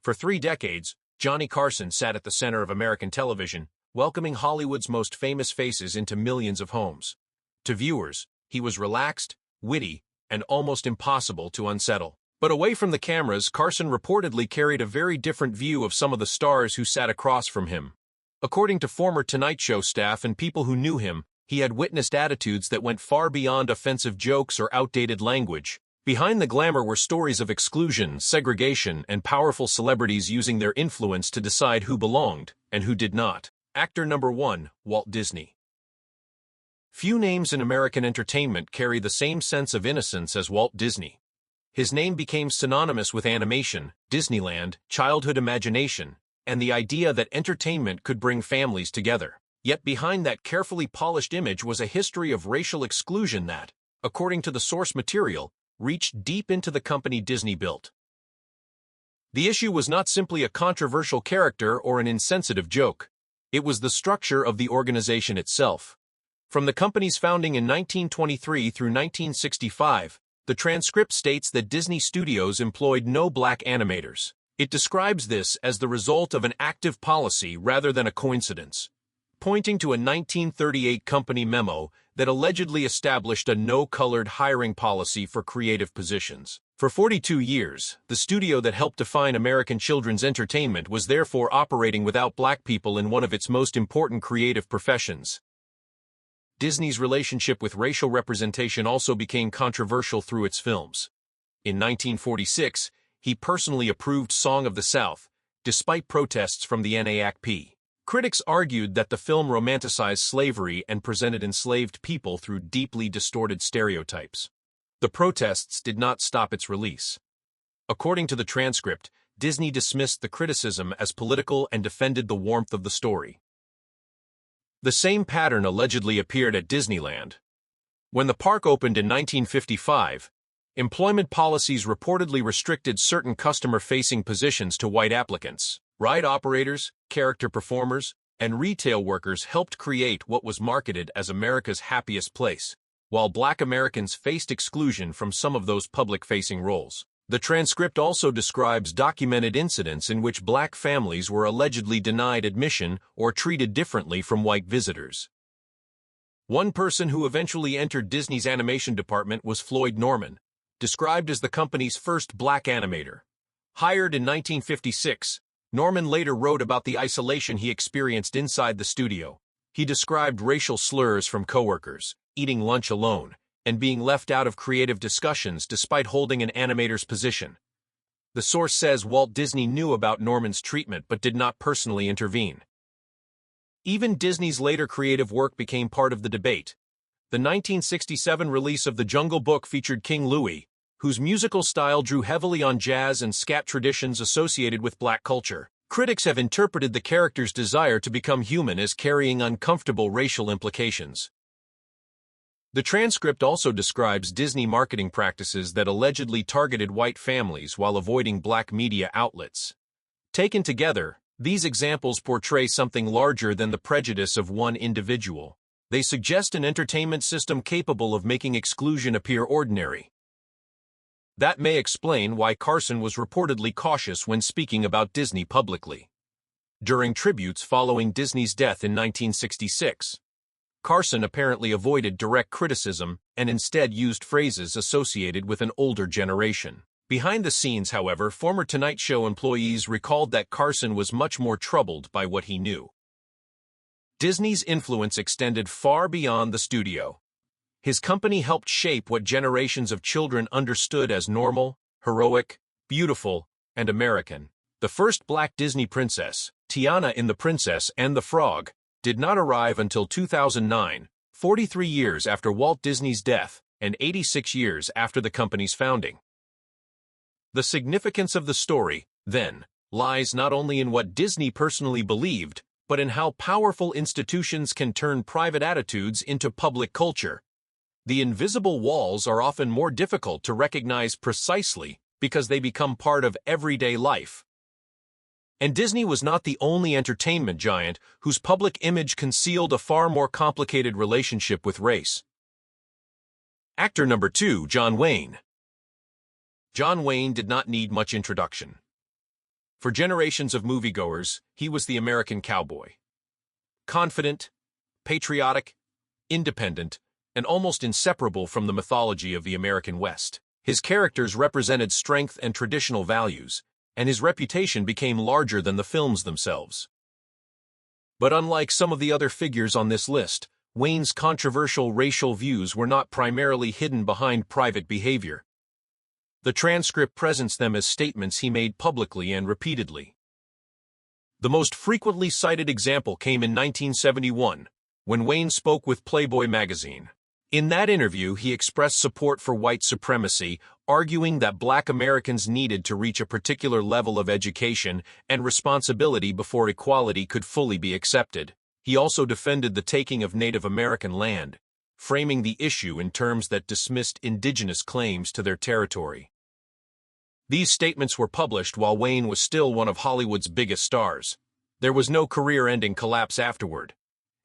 For 3 decades, Johnny Carson sat at the center of American television, welcoming Hollywood's most famous faces into millions of homes. To viewers, he was relaxed, witty, and almost impossible to unsettle. But away from the cameras, Carson reportedly carried a very different view of some of the stars who sat across from him. According to former Tonight Show staff and people who knew him, he had witnessed attitudes that went far beyond offensive jokes or outdated language. Behind the glamour were stories of exclusion, segregation, and powerful celebrities using their influence to decide who belonged and who did not. Actor number 1, Walt Disney. Few names in American entertainment carry the same sense of innocence as Walt Disney. His name became synonymous with animation, Disneyland, childhood imagination, and the idea that entertainment could bring families together. Yet behind that carefully polished image was a history of racial exclusion that, according to the source material, reached deep into the company Disney built. The issue was not simply a controversial character or an insensitive joke. It was the structure of the organization itself. From the company's founding in 1923 through 1965, the transcript states that Disney Studios employed no black animators. It describes this as the result of an active policy rather than a coincidence, pointing to a 1938 company memo that allegedly established a no-colored hiring policy for creative positions. For 42 years, the studio that helped define American children's entertainment was therefore operating without black people in one of its most important creative professions. Disney's relationship with racial representation also became controversial through its films. In 1946, he personally approved Song of the South, despite protests from the NAACP. Critics argued that the film romanticized slavery and presented enslaved people through deeply distorted stereotypes. The protests did not stop its release. According to the transcript, Disney dismissed the criticism as political and defended the warmth of the story. The same pattern allegedly appeared at Disneyland. When the park opened in 1955, employment policies reportedly restricted certain customer-facing positions to white applicants. Ride operators, character performers, and retail workers helped create what was marketed as America's happiest place, while black Americans faced exclusion from some of those public-facing roles. The transcript also describes documented incidents in which black families were allegedly denied admission or treated differently from white visitors. One person who eventually entered Disney's animation department was Floyd Norman, described as the company's first black animator. Hired in 1956, Norman later wrote about the isolation he experienced inside the studio. He described racial slurs from coworkers, eating lunch alone, and being left out of creative discussions despite holding an animator's position. The source says Walt Disney knew about Norman's treatment but did not personally intervene. Even Disney's later creative work became part of the debate. The 1967 release of The Jungle Book featured King Louie, whose musical style drew heavily on jazz and scat traditions associated with black culture. Critics have interpreted the character's desire to become human as carrying uncomfortable racial implications. The transcript also describes Disney marketing practices that allegedly targeted white families while avoiding black media outlets. Taken together, these examples portray something larger than the prejudice of one individual. They suggest an entertainment system capable of making exclusion appear ordinary. That may explain why Carson was reportedly cautious when speaking about Disney publicly. During tributes following Disney's death in 1966, Carson apparently avoided direct criticism and instead used phrases associated with an older generation. Behind the scenes, however, former Tonight Show employees recalled that Carson was much more troubled by what he knew. Disney's influence extended far beyond the studio. His company helped shape what generations of children understood as normal, heroic, beautiful, and American. The first black Disney princess, Tiana in The Princess and the Frog, did not arrive until 2009, 43 years after Walt Disney's death and 86 years after the company's founding. The significance of the story, then, lies not only in what Disney personally believed, but in how powerful institutions can turn private attitudes into public culture. The invisible walls are often more difficult to recognize precisely because they become part of everyday life. And Disney was not the only entertainment giant whose public image concealed a far more complicated relationship with race. Actor number 2, John Wayne. John Wayne did not need much introduction. For generations of moviegoers, he was the American cowboy. Confident, patriotic, independent, and almost inseparable from the mythology of the American West. His characters represented strength and traditional values, and his reputation became larger than the films themselves. But unlike some of the other figures on this list, Wayne's controversial racial views were not primarily hidden behind private behavior. The transcript presents them as statements he made publicly and repeatedly. The most frequently cited example came in 1971, when Wayne spoke with Playboy magazine. In that interview, he expressed support for white supremacy, arguing that Black Americans needed to reach a particular level of education and responsibility before equality could fully be accepted. He also defended the taking of Native American land, framing the issue in terms that dismissed indigenous claims to their territory. These statements were published while Wayne was still one of Hollywood's biggest stars. There was no career-ending collapse afterward.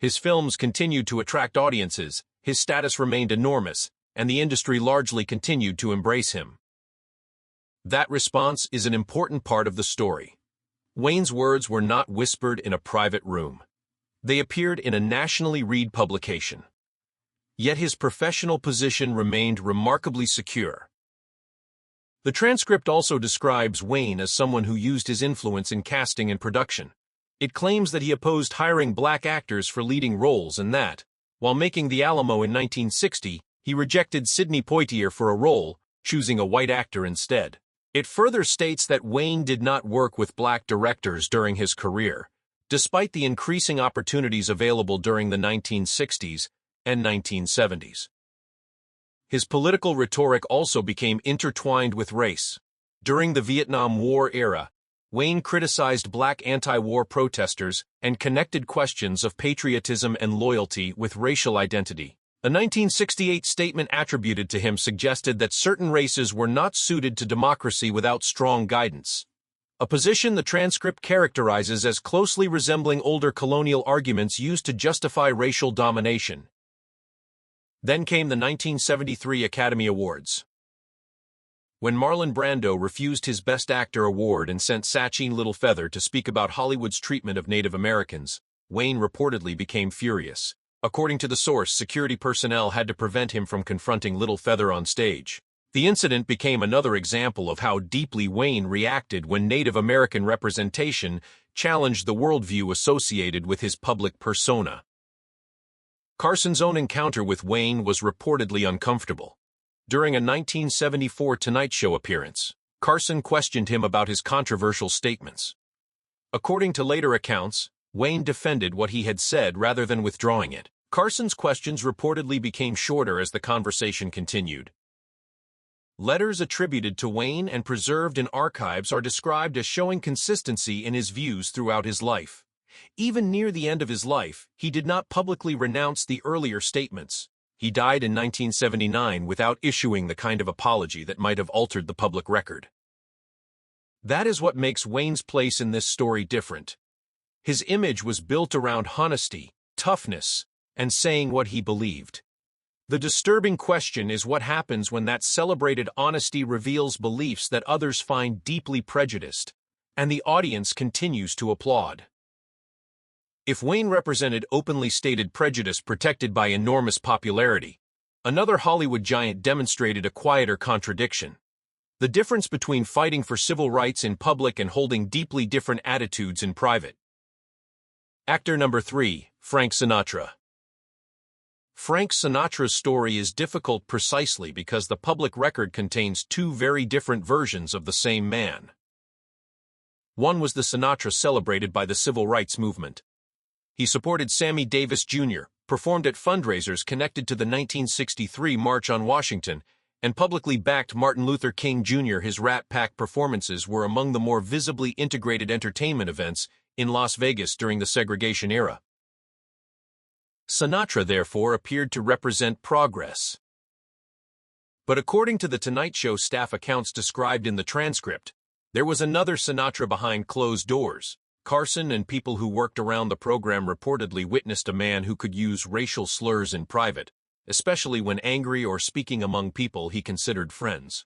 His films continued to attract audiences, his status remained enormous, and the industry largely continued to embrace him. That response is an important part of the story. Wayne's words were not whispered in a private room. They appeared in a nationally read publication. Yet his professional position remained remarkably secure. The transcript also describes Wayne as someone who used his influence in casting and production. It claims that he opposed hiring black actors for leading roles and that, while making The Alamo in 1960, he rejected Sidney Poitier for a role, choosing a white actor instead. It further states that Wayne did not work with black directors during his career, despite the increasing opportunities available during the 1960s and 1970s. His political rhetoric also became intertwined with race. During the Vietnam War era, Wayne criticized black anti-war protesters and connected questions of patriotism and loyalty with racial identity. A 1968 statement attributed to him suggested that certain races were not suited to democracy without strong guidance, a position the transcript characterizes as closely resembling older colonial arguments used to justify racial domination. Then came the 1973 Academy Awards. When Marlon Brando refused his Best Actor award and sent Sachin Littlefeather to speak about Hollywood's treatment of Native Americans, Wayne reportedly became furious. According to the source, security personnel had to prevent him from confronting Littlefeather on stage. The incident became another example of how deeply Wayne reacted when Native American representation challenged the worldview associated with his public persona. Carson's own encounter with Wayne was reportedly uncomfortable. During a 1974 Tonight Show appearance, Carson questioned him about his controversial statements. According to later accounts, Wayne defended what he had said rather than withdrawing it. Carson's questions reportedly became shorter as the conversation continued. Letters attributed to Wayne and preserved in archives are described as showing consistency in his views throughout his life. Even near the end of his life, he did not publicly renounce the earlier statements. He died in 1979 without issuing the kind of apology that might have altered the public record. That is what makes Wayne's place in this story different. His image was built around honesty, toughness, and saying what he believed. The disturbing question is what happens when that celebrated honesty reveals beliefs that others find deeply prejudiced, and the audience continues to applaud. If Wayne represented openly stated prejudice protected by enormous popularity, another Hollywood giant demonstrated a quieter contradiction. The difference between fighting for civil rights in public and holding deeply different attitudes in private. Actor number 3, Frank Sinatra. Frank Sinatra's story is difficult precisely because the public record contains two very different versions of the same man. One was the Sinatra celebrated by the civil rights movement. He supported Sammy Davis Jr., performed at fundraisers connected to the 1963 March on Washington, and publicly backed Martin Luther King Jr. His Rat Pack performances were among the more visibly integrated entertainment events in Las Vegas during the segregation era. Sinatra, therefore, appeared to represent progress. But according to the Tonight Show staff accounts described in the transcript, there was another Sinatra behind closed doors. Carson and people who worked around the program reportedly witnessed a man who could use racial slurs in private, especially when angry or speaking among people he considered friends.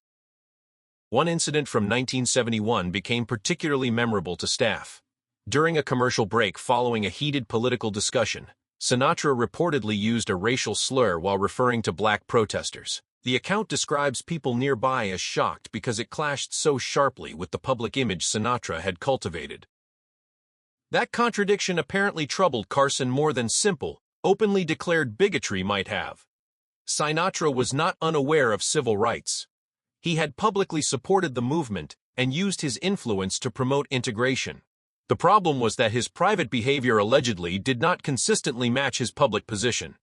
One incident from 1971 became particularly memorable to staff. During a commercial break following a heated political discussion, Sinatra reportedly used a racial slur while referring to black protesters. The account describes people nearby as shocked because it clashed so sharply with the public image Sinatra had cultivated. That contradiction apparently troubled Carson more than simple, openly declared bigotry might have. Sinatra was not unaware of civil rights. He had publicly supported the movement and used his influence to promote integration. The problem was that his private behavior allegedly did not consistently match his public position.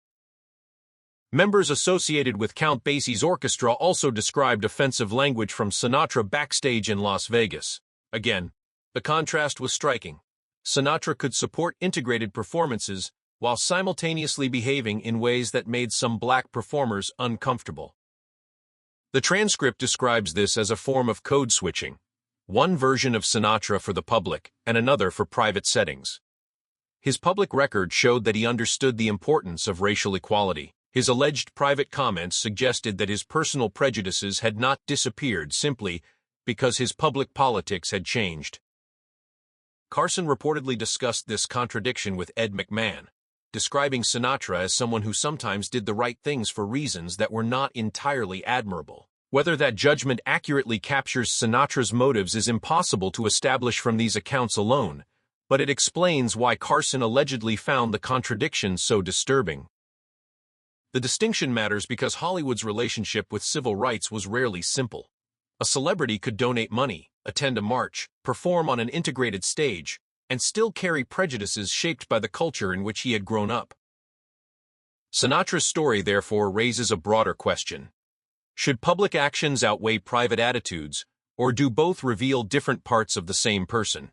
Members associated with Count Basie's orchestra also described offensive language from Sinatra backstage in Las Vegas. Again, the contrast was striking. Sinatra could support integrated performances while simultaneously behaving in ways that made some black performers uncomfortable. The transcript describes this as a form of code switching. One version of Sinatra for the public and another for private settings. His public record showed that he understood the importance of racial equality. His alleged private comments suggested that his personal prejudices had not disappeared simply because his public politics had changed. Carson reportedly discussed this contradiction with Ed McMahon, describing Sinatra as someone who sometimes did the right things for reasons that were not entirely admirable. Whether that judgment accurately captures Sinatra's motives is impossible to establish from these accounts alone, but it explains why Carson allegedly found the contradiction so disturbing. The distinction matters because Hollywood's relationship with civil rights was rarely simple. A celebrity could donate money, attend a march, perform on an integrated stage, and still carry prejudices shaped by the culture in which he had grown up. Sinatra's story therefore raises a broader question. Should public actions outweigh private attitudes, or do both reveal different parts of the same person?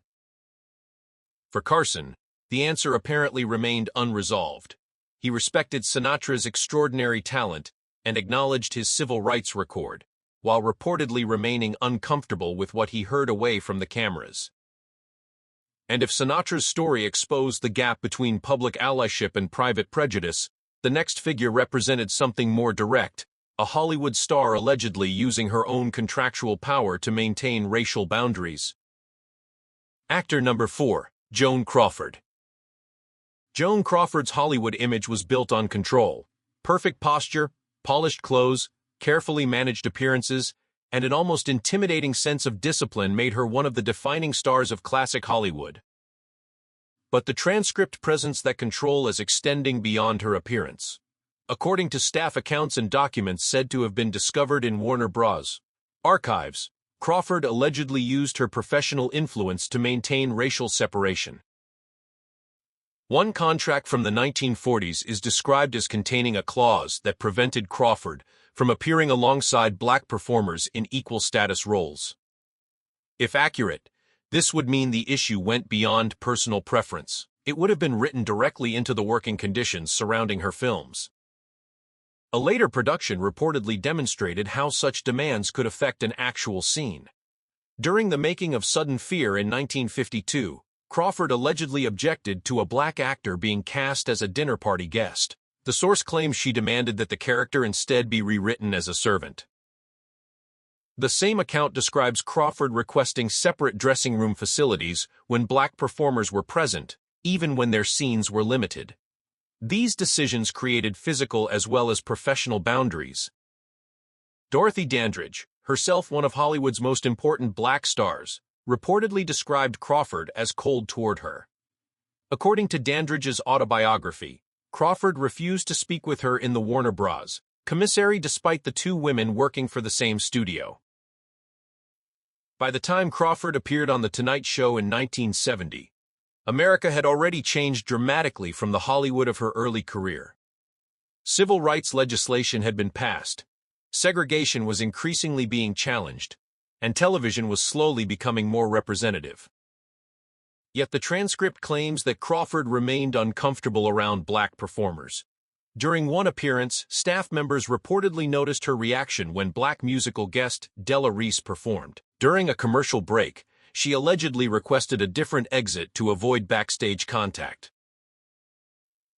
For Carson, the answer apparently remained unresolved. He respected Sinatra's extraordinary talent and acknowledged his civil rights record, while reportedly remaining uncomfortable with what he heard away from the cameras. And if Sinatra's story exposed the gap between public allyship and private prejudice, the next figure represented something more direct. A Hollywood star allegedly using her own contractual power to maintain racial boundaries. Actor number 4, Joan Crawford. Joan Crawford's Hollywood image was built on control, perfect posture, polished clothes, carefully managed appearances, and an almost intimidating sense of discipline made her one of the defining stars of classic Hollywood. But the transcript presents that control as extending beyond her appearance. According to staff accounts and documents said to have been discovered in Warner Bros. Archives, Crawford allegedly used her professional influence to maintain racial separation. One contract from the 1940s is described as containing a clause that prevented Crawford from appearing alongside black performers in equal status roles. If accurate, this would mean the issue went beyond personal preference. It would have been written directly into the working conditions surrounding her films. A later production reportedly demonstrated how such demands could affect an actual scene. During the making of Sudden Fear in 1952, Crawford allegedly objected to a black actor being cast as a dinner party guest. The source claims she demanded that the character instead be rewritten as a servant. The same account describes Crawford requesting separate dressing room facilities when black performers were present, even when their scenes were limited. These decisions created physical as well as professional boundaries. Dorothy Dandridge, herself one of Hollywood's most important black stars, reportedly described Crawford as cold toward her. According to Dandridge's autobiography, Crawford refused to speak with her in the Warner Bros. Commissary despite the two women working for the same studio. By the time Crawford appeared on The Tonight Show in 1970, America had already changed dramatically from the Hollywood of her early career. Civil rights legislation had been passed, segregation was increasingly being challenged, and television was slowly becoming more representative. Yet the transcript claims that Crawford remained uncomfortable around black performers. During one appearance, staff members reportedly noticed her reaction when black musical guest Della Reese performed. During a commercial break, she allegedly requested a different exit to avoid backstage contact.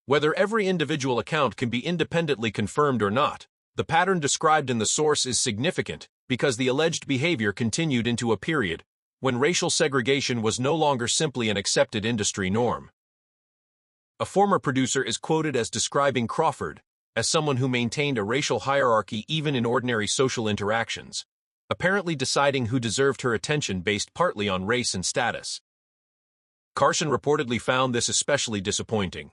Whether every individual account can be independently confirmed or not, the pattern described in the source is significant because the alleged behavior continued into a period when racial segregation was no longer simply an accepted industry norm. A former producer is quoted as describing Crawford as someone who maintained a racial hierarchy even in ordinary social interactions, apparently deciding who deserved her attention based partly on race and status. Carson reportedly found this especially disappointing.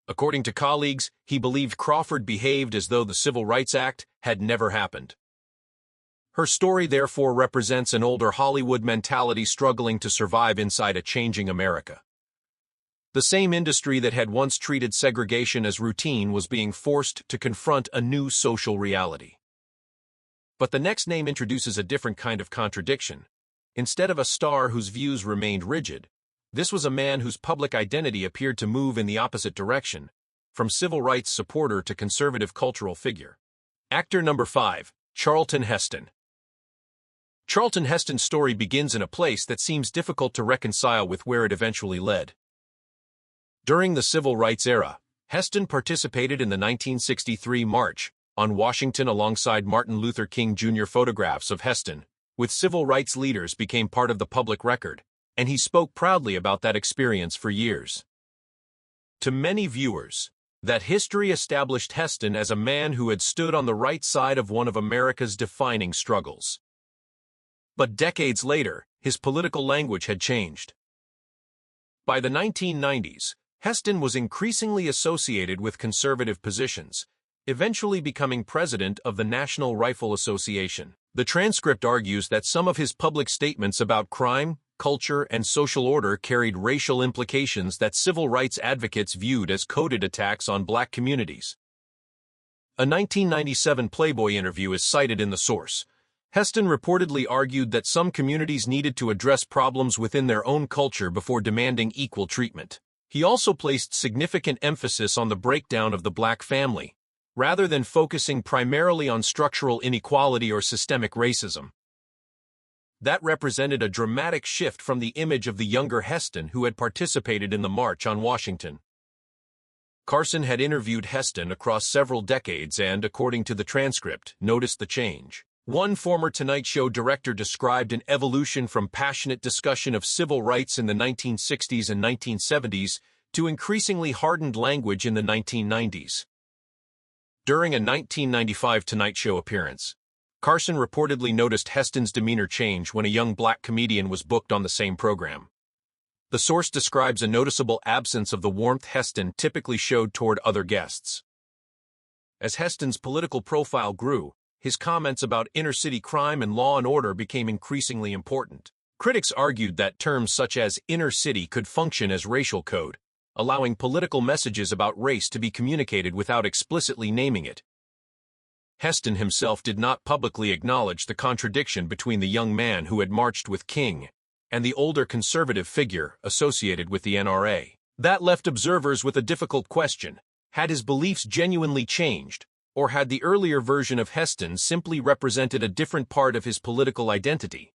According to colleagues, he believed Crawford behaved as though the Civil Rights Act had never happened. Her story therefore represents an older Hollywood mentality struggling to survive inside a changing America. The same industry that had once treated segregation as routine was being forced to confront a new social reality. But the next name introduces a different kind of contradiction. Instead of a star whose views remained rigid, this was a man whose public identity appeared to move in the opposite direction, from civil rights supporter to conservative cultural figure. Actor number 5, Charlton Heston. Charlton Heston's story begins in a place that seems difficult to reconcile with where it eventually led. During the Civil Rights era, Heston participated in the 1963 March on Washington alongside Martin Luther King Jr. Photographs of Heston with civil rights leaders became part of the public record, and he spoke proudly about that experience for years. To many viewers, that history established Heston as a man who had stood on the right side of one of America's defining struggles. But decades later, his political language had changed. By the 1990s, Heston was increasingly associated with conservative positions, eventually becoming president of the National Rifle Association. The transcript argues that some of his public statements about crime, culture, and social order carried racial implications that civil rights advocates viewed as coded attacks on black communities. A 1997 Playboy interview is cited in the source. Heston reportedly argued that some communities needed to address problems within their own culture before demanding equal treatment. He also placed significant emphasis on the breakdown of the black family, rather than focusing primarily on structural inequality or systemic racism. That represented a dramatic shift from the image of the younger Heston who had participated in the March on Washington. Carson had interviewed Heston across several decades and, according to the transcript, noticed the change. One former Tonight Show director described an evolution from passionate discussion of civil rights in the 1960s and 1970s to increasingly hardened language in the 1990s. During a 1995 Tonight Show appearance, Carson reportedly noticed Heston's demeanor change when a young black comedian was booked on the same program. The source describes a noticeable absence of the warmth Heston typically showed toward other guests. As Heston's political profile grew, his comments about inner-city crime and law and order became increasingly important. Critics argued that terms such as inner city could function as racial code, allowing political messages about race to be communicated without explicitly naming it. Heston himself did not publicly acknowledge the contradiction between the young man who had marched with King and the older conservative figure associated with the NRA. That left observers with a difficult question: had his beliefs genuinely changed, or had the earlier version of Heston simply represented a different part of his political identity?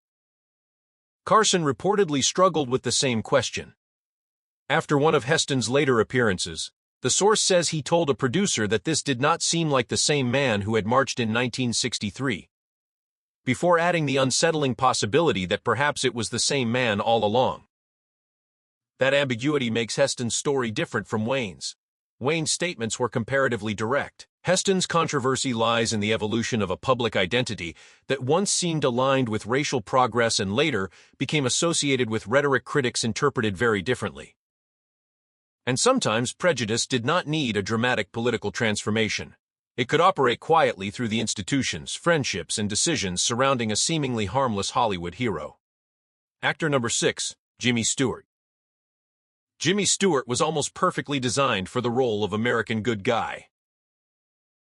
Carson reportedly struggled with the same question. After one of Heston's later appearances, the source says he told a producer that this did not seem like the same man who had marched in 1963, before adding the unsettling possibility that perhaps it was the same man all along. That ambiguity makes Heston's story different from Wayne's. Wayne's statements were comparatively direct. Heston's controversy lies in the evolution of a public identity that once seemed aligned with racial progress and later became associated with rhetoric critics interpreted very differently. And sometimes prejudice did not need a dramatic political transformation. It could operate quietly through the institutions, friendships, and decisions surrounding a seemingly harmless Hollywood hero. Actor number 6, Jimmy Stewart. Jimmy Stewart was almost perfectly designed for the role of American good guy.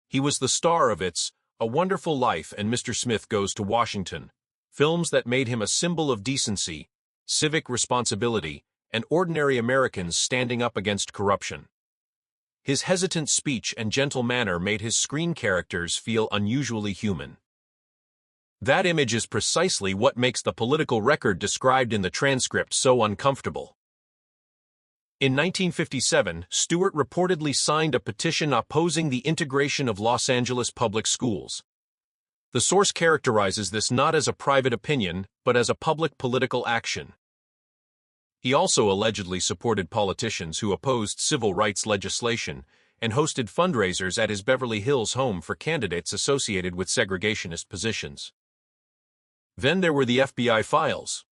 He was the star of It's A Wonderful Life and Mr. Smith Goes to Washington, films that made him a symbol of decency, civic responsibility, and ordinary Americans standing up against corruption. His hesitant speech and gentle manner made his screen characters feel unusually human. That image is precisely what makes the political record described in the transcript so uncomfortable. In 1957, Stewart reportedly signed a petition opposing the integration of Los Angeles public schools. The source characterizes this not as a private opinion, but as a public political action. He also allegedly supported politicians who opposed civil rights legislation and hosted fundraisers at his Beverly Hills home for candidates associated with segregationist positions. Then there were the FBI files.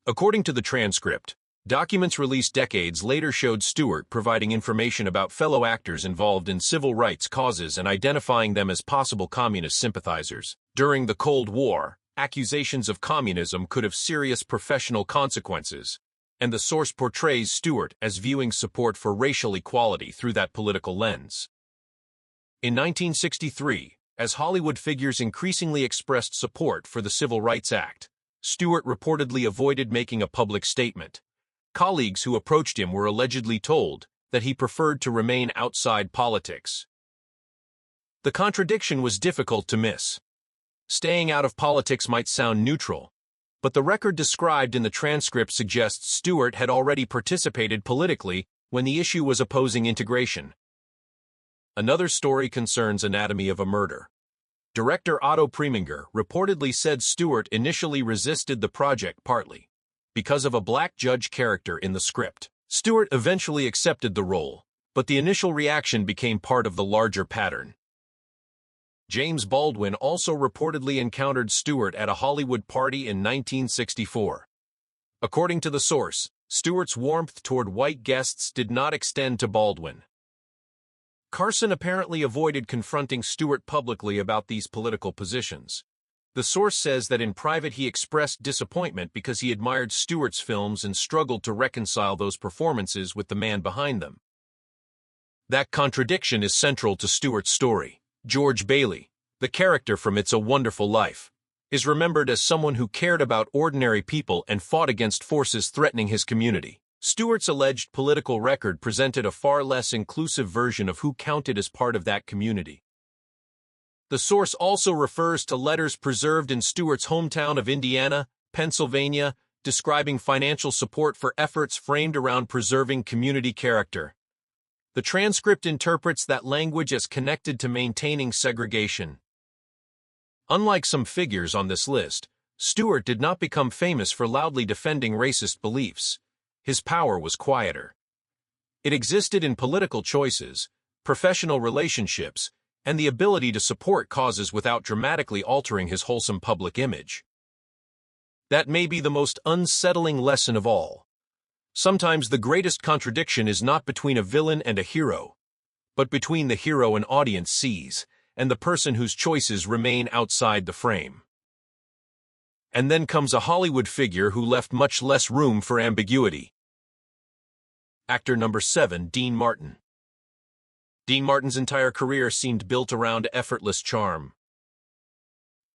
According to the transcript, documents released decades later showed Stewart providing information about fellow actors involved in civil rights causes and identifying them as possible communist sympathizers. During the Cold War, accusations of communism could have serious professional consequences, and the source portrays Stewart as viewing support for racial equality through that political lens. In 1963, as Hollywood figures increasingly expressed support for the Civil Rights Act, Stewart reportedly avoided making a public statement. Colleagues who approached him were allegedly told that he preferred to remain outside politics. The contradiction was difficult to miss. Staying out of politics might sound neutral, but the record described in the transcript suggests Stewart had already participated politically when the issue was opposing integration. Another story concerns Anatomy of a Murder. Director Otto Preminger reportedly said Stewart initially resisted the project partly because of a black judge character in the script. Stewart eventually accepted the role, but the initial reaction became part of the larger pattern. James Baldwin also reportedly encountered Stewart at a Hollywood party in 1964. According to the source, Stewart's warmth toward white guests did not extend to Baldwin. Carson apparently avoided confronting Stewart publicly about these political positions. The source says that in private he expressed disappointment because he admired Stewart's films and struggled to reconcile those performances with the man behind them. That contradiction is central to Stewart's story. George Bailey, the character from It's a Wonderful Life, is remembered as someone who cared about ordinary people and fought against forces threatening his community. Stewart's alleged political record presented a far less inclusive version of who counted as part of that community. The source also refers to letters preserved in Stewart's hometown of Indiana, Pennsylvania, describing financial support for efforts framed around preserving community character. The transcript interprets that language as connected to maintaining segregation. Unlike some figures on this list, Stewart did not become famous for loudly defending racist beliefs. His power was quieter. It existed in political choices, professional relationships, and the ability to support causes without dramatically altering his wholesome public image. That may be the most unsettling lesson of all. Sometimes the greatest contradiction is not between a villain and a hero, but between the hero an audience sees and the person whose choices remain outside the frame. And then comes a Hollywood figure who left much less room for ambiguity. Actor number 7, Dean Martin. Dean Martin's entire career seemed built around effortless charm.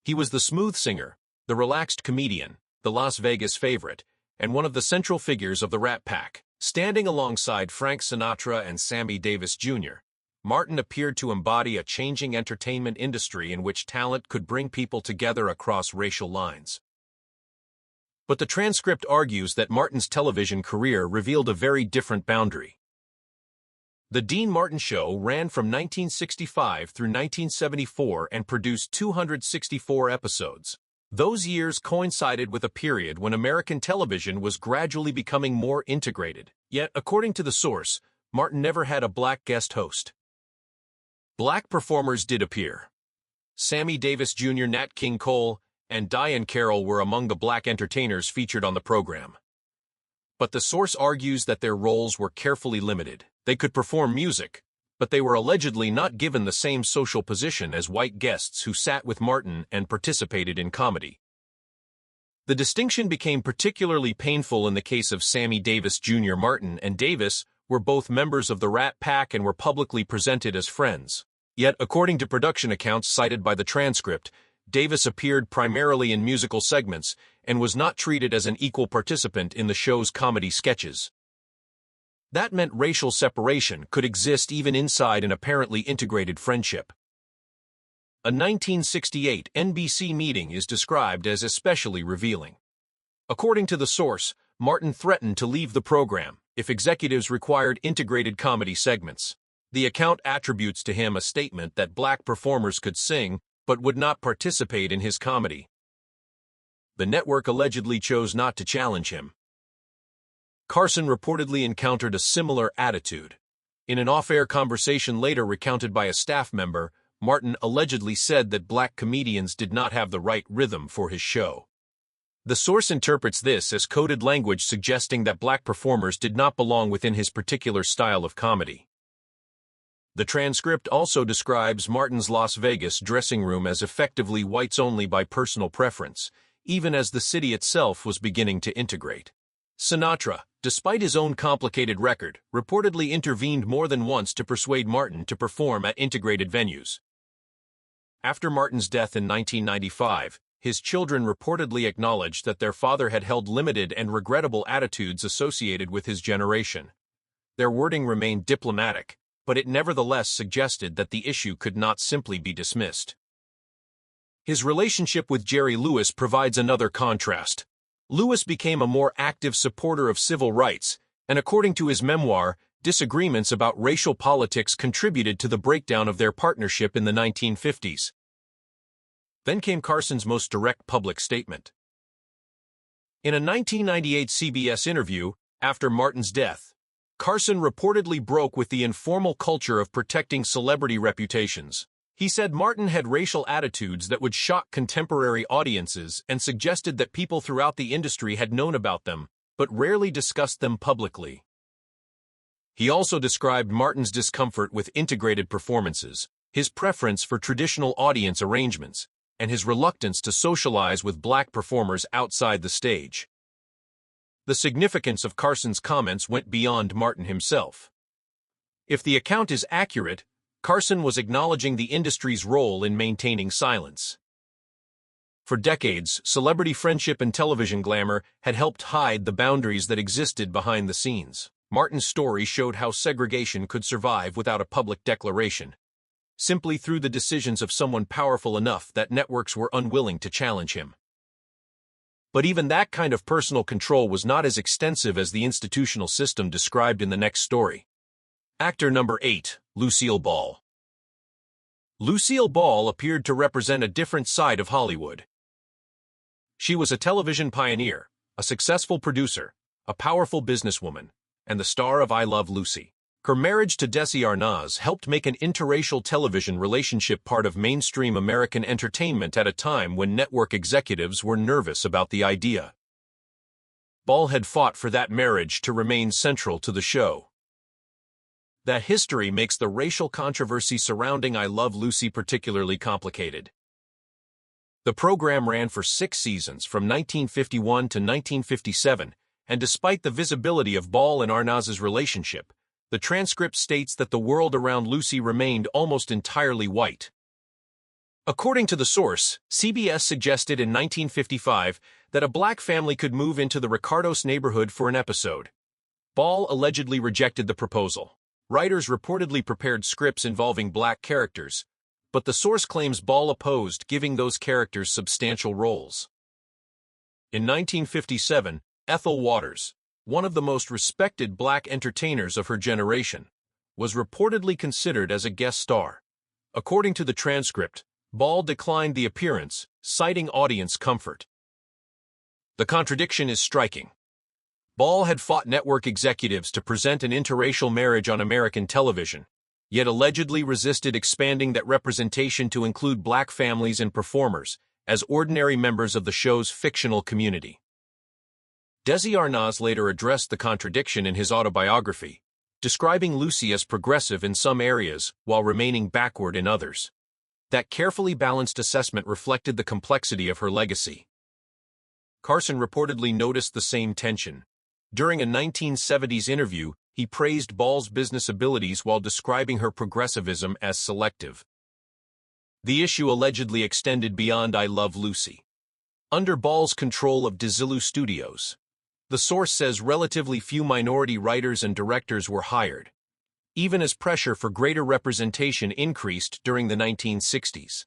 He was the smooth singer, the relaxed comedian, the Las Vegas favorite, and one of the central figures of the Rat Pack. Standing alongside Frank Sinatra and Sammy Davis Jr., Martin appeared to embody a changing entertainment industry in which talent could bring people together across racial lines. But the transcript argues that Martin's television career revealed a very different boundary. The Dean Martin Show ran from 1965 through 1974 and produced 264 episodes. Those years coincided with a period when American television was gradually becoming more integrated. Yet, according to the source, Martin never had a black guest host. Black performers did appear. Sammy Davis Jr., Nat King Cole, and Diahann Carroll were among the black entertainers featured on the program. But the source argues that their roles were carefully limited. They could perform music, but they were allegedly not given the same social position as white guests who sat with Martin and participated in comedy. The distinction became particularly painful in the case of Sammy Davis Jr. Martin and Davis were both members of the Rat Pack and were publicly presented as friends. Yet, according to production accounts cited by the transcript, Davis appeared primarily in musical segments and was not treated as an equal participant in the show's comedy sketches. That meant racial separation could exist even inside an apparently integrated friendship. A 1968 NBC meeting is described as especially revealing. According to the source, Martin threatened to leave the program if executives required integrated comedy segments. The account attributes to him a statement that black performers could sing, but would not participate in his comedy. The network allegedly chose not to challenge him. Carson reportedly encountered a similar attitude. In an off-air conversation later recounted by a staff member, Martin allegedly said that black comedians did not have the right rhythm for his show. The source interprets this as coded language suggesting that black performers did not belong within his particular style of comedy. The transcript also describes Martin's Las Vegas dressing room as effectively whites only by personal preference, even as the city itself was beginning to integrate. Sinatra, despite his own complicated record, reportedly intervened more than once to persuade Martin to perform at integrated venues. After Martin's death in 1995, his children reportedly acknowledged that their father had held limited and regrettable attitudes associated with his generation. Their wording remained diplomatic, but it nevertheless suggested that the issue could not simply be dismissed. His relationship with Jerry Lewis provides another contrast. Lewis became a more active supporter of civil rights, and according to his memoir, disagreements about racial politics contributed to the breakdown of their partnership in the 1950s. Then came Carson's most direct public statement. In a 1998 CBS interview, after Martin's death, Carson reportedly broke with the informal culture of protecting celebrity reputations. He said Martin had racial attitudes that would shock contemporary audiences and suggested that people throughout the industry had known about them, but rarely discussed them publicly. He also described Martin's discomfort with integrated performances, his preference for traditional audience arrangements, and his reluctance to socialize with black performers outside the stage. The significance of Carson's comments went beyond Martin himself. If the account is accurate, Carson was acknowledging the industry's role in maintaining silence. For decades, celebrity friendship and television glamour had helped hide the boundaries that existed behind the scenes. Martin's story showed how segregation could survive without a public declaration, simply through the decisions of someone powerful enough that networks were unwilling to challenge him. But even that kind of personal control was not as extensive as the institutional system described in the next story. Actor number 8, Lucille Ball. Lucille Ball appeared to represent a different side of Hollywood. She was a television pioneer, a successful producer, a powerful businesswoman, and the star of I Love Lucy. Her marriage to Desi Arnaz helped make an interracial television relationship part of mainstream American entertainment at a time when network executives were nervous about the idea. Ball had fought for that marriage to remain central to the show. That history makes the racial controversy surrounding I Love Lucy particularly complicated. The program ran for 6 seasons from 1951 to 1957, and despite the visibility of Ball and Arnaz's relationship, the transcript states that the world around Lucy remained almost entirely white. According to the source, CBS suggested in 1955 that a black family could move into the Ricardos neighborhood for an episode. Ball allegedly rejected the proposal. Writers reportedly prepared scripts involving black characters, but the source claims Ball opposed giving those characters substantial roles. In 1957, Ethel Waters, one of the most respected black entertainers of her generation, was reportedly considered as a guest star. According to the transcript, Ball declined the appearance, citing audience comfort. The contradiction is striking. Ball had fought network executives to present an interracial marriage on American television, yet allegedly resisted expanding that representation to include black families and performers as ordinary members of the show's fictional community. Desi Arnaz later addressed the contradiction in his autobiography, describing Lucy as progressive in some areas while remaining backward in others. That carefully balanced assessment reflected the complexity of her legacy. Carson reportedly noticed the same tension. During a 1970s interview, he praised Ball's business abilities while describing her progressivism as selective. The issue allegedly extended beyond I Love Lucy. Under Ball's control of Desilu Studios, the source says relatively few minority writers and directors were hired, even as pressure for greater representation increased during the 1960s.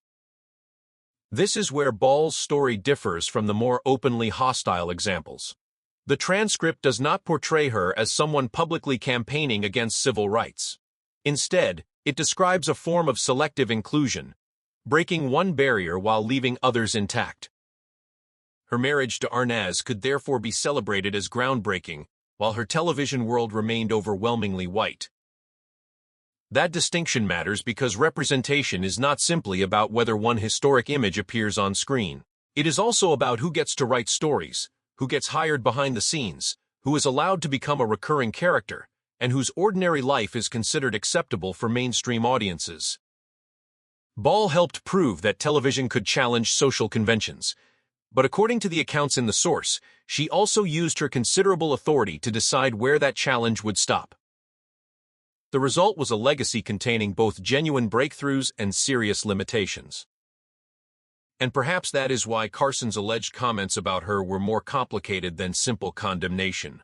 This is where Ball's story differs from the more openly hostile examples. The transcript does not portray her as someone publicly campaigning against civil rights. Instead, it describes a form of selective inclusion, breaking one barrier while leaving others intact. Her marriage to Arnaz could therefore be celebrated as groundbreaking, while her television world remained overwhelmingly white. That distinction matters because representation is not simply about whether one historic image appears on screen. It is also about who gets to write stories, who gets hired behind the scenes, who is allowed to become a recurring character, and whose ordinary life is considered acceptable for mainstream audiences. Ball helped prove that television could challenge social conventions, but according to the accounts in the source, she also used her considerable authority to decide where that challenge would stop. The result was a legacy containing both genuine breakthroughs and serious limitations. And perhaps that is why Carson's alleged comments about her were more complicated than simple condemnation.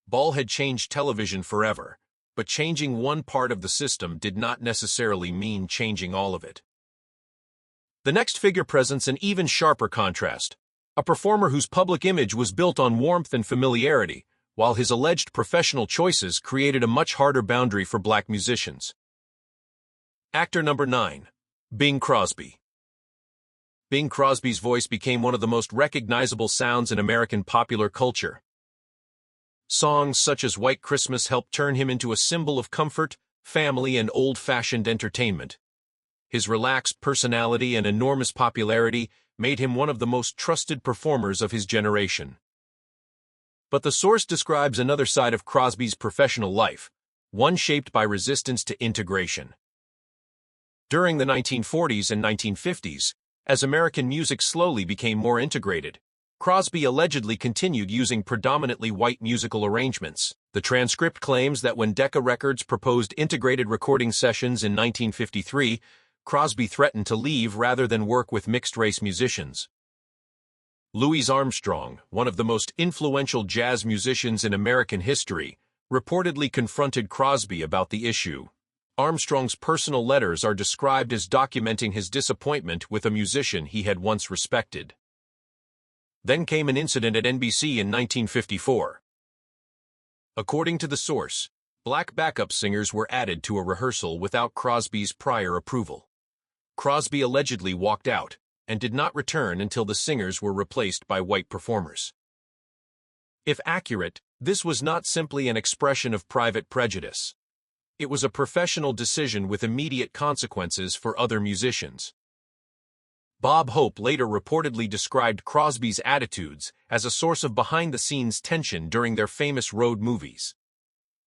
Ball had changed television forever, but changing one part of the system did not necessarily mean changing all of it. The next figure presents an even sharper contrast, a performer whose public image was built on warmth and familiarity, while his alleged professional choices created a much harder boundary for black musicians. Actor number 9, Bing Crosby. Bing Crosby's voice became one of the most recognizable sounds in American popular culture. Songs such as White Christmas helped turn him into a symbol of comfort, family, and old-fashioned entertainment. His relaxed personality and enormous popularity made him one of the most trusted performers of his generation. But the source describes another side of Crosby's professional life, one shaped by resistance to integration. During the 1940s and 1950s, as American music slowly became more integrated, Crosby allegedly continued using predominantly white musical arrangements. The transcript claims that when Decca Records proposed integrated recording sessions in 1953, Crosby threatened to leave rather than work with mixed-race musicians. Louis Armstrong, one of the most influential jazz musicians in American history, reportedly confronted Crosby about the issue. Armstrong's personal letters are described as documenting his disappointment with a musician he had once respected. Then came an incident at NBC in 1954. According to the source, black backup singers were added to a rehearsal without Crosby's prior approval. Crosby allegedly walked out and did not return until the singers were replaced by white performers. If accurate, this was not simply an expression of private prejudice. It was a professional decision with immediate consequences for other musicians. Bob Hope later reportedly described Crosby's attitudes as a source of behind-the-scenes tension during their famous road movies.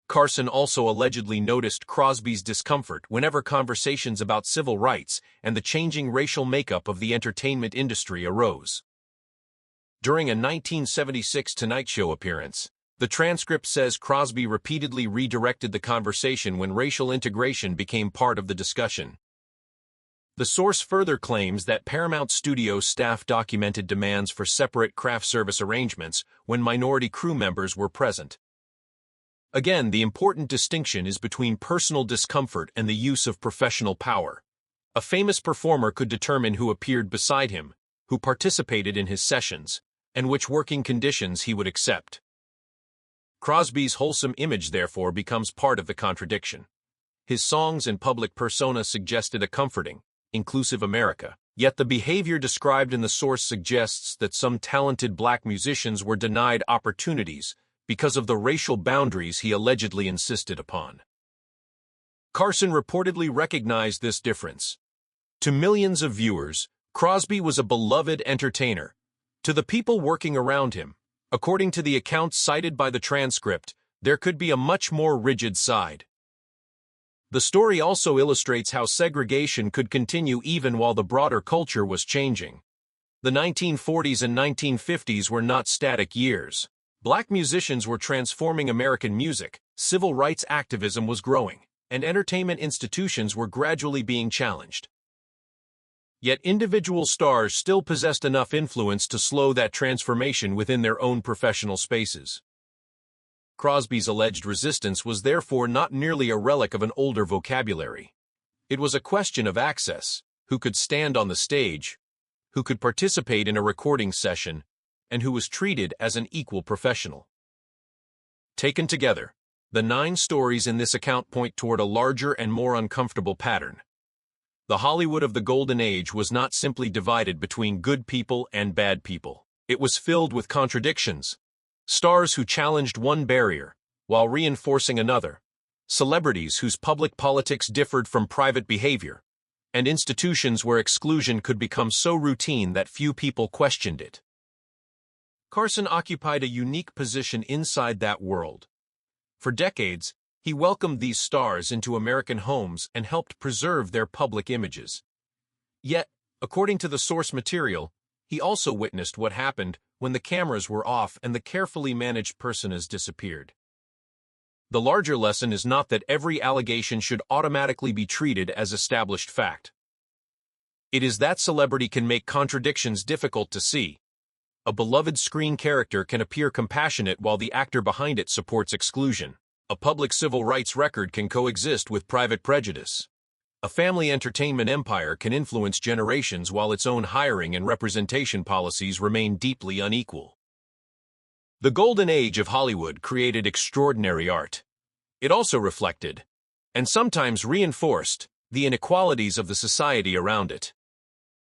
Carson also allegedly noticed Crosby's discomfort whenever conversations about civil rights and the changing racial makeup of the entertainment industry arose. During a 1976 Tonight Show appearance, the transcript says Crosby repeatedly redirected the conversation when racial integration became part of the discussion. The source further claims that Paramount Studios staff documented demands for separate craft service arrangements when minority crew members were present. Again, the important distinction is between personal discomfort and the use of professional power. A famous performer could determine who appeared beside him, who participated in his sessions, and which working conditions he would accept. Crosby's wholesome image, therefore, becomes part of the contradiction. His songs and public persona suggested a comforting, inclusive America, yet the behavior described in the source suggests that some talented black musicians were denied opportunities because of the racial boundaries he allegedly insisted upon. Carson reportedly recognized this difference. To millions of viewers, Crosby was a beloved entertainer. To the people working around him, according to the accounts cited by the transcript, there could be a much more rigid side. The story also illustrates how segregation could continue even while the broader culture was changing. The 1940s and 1950s were not static years. Black musicians were transforming American music, civil rights activism was growing, and entertainment institutions were gradually being challenged. Yet individual stars still possessed enough influence to slow that transformation within their own professional spaces. Crosby's alleged resistance was therefore not merely a relic of an older vocabulary. It was a question of access: who could stand on the stage, who could participate in a recording session, and who was treated as an equal professional. Taken together, the 9 stories in this account point toward a larger and more uncomfortable pattern. The Hollywood of the Golden Age was not simply divided between good people and bad people. It was filled with contradictions. Stars who challenged one barrier, while reinforcing another. Celebrities whose public politics differed from private behavior. And institutions where exclusion could become so routine that few people questioned it. Carson occupied a unique position inside that world. For decades, he welcomed these stars into American homes and helped preserve their public images. Yet, according to the source material, he also witnessed what happened when the cameras were off and the carefully managed personas disappeared. The larger lesson is not that every allegation should automatically be treated as established fact. It is that celebrity can make contradictions difficult to see. A beloved screen character can appear compassionate while the actor behind it supports exclusion. A public civil rights record can coexist with private prejudice. A family entertainment empire can influence generations while its own hiring and representation policies remain deeply unequal. The Golden Age of Hollywood created extraordinary art. It also reflected, and sometimes reinforced, the inequalities of the society around it.